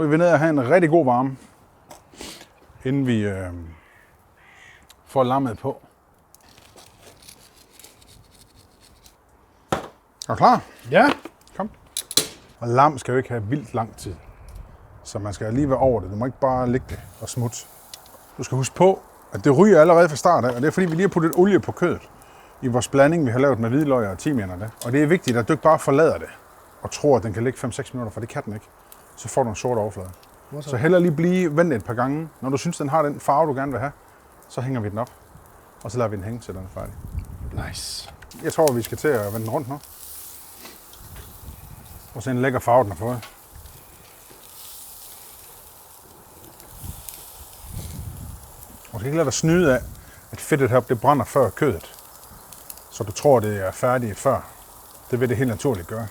Nu er vi nede og have en rigtig god varme, inden vi får lammet på. Er du klar? Ja. Kom. Og lam skal jo ikke have vildt lang tid. Så man skal lige være over det. Du må ikke bare ligge det og smutte. Du skal huske på, at det ryger allerede fra start af, og det er fordi, vi lige har puttet olie på kødet i vores blanding, vi har lavet med hvidløg og timian og det. Og det er vigtigt, at du ikke bare forlader det og tror, at den kan ligge 5-6 minutter, for det kan den ikke. Så får du en sort overflade. Så heller lige vente et par gange. Når du synes, den har den farve, du gerne vil have, så hænger vi den op. Og så lader vi den hænge, til den er færdig. Nice. Jeg tror, vi skal til at vende den rundt nu. Og se en lækker farve, den har fået. Og du skal ikke lade dig snyde af, at fedtet heroppe, det brænder før kødet. Så du tror, det er færdigt før. Det vil det helt naturligt gøre.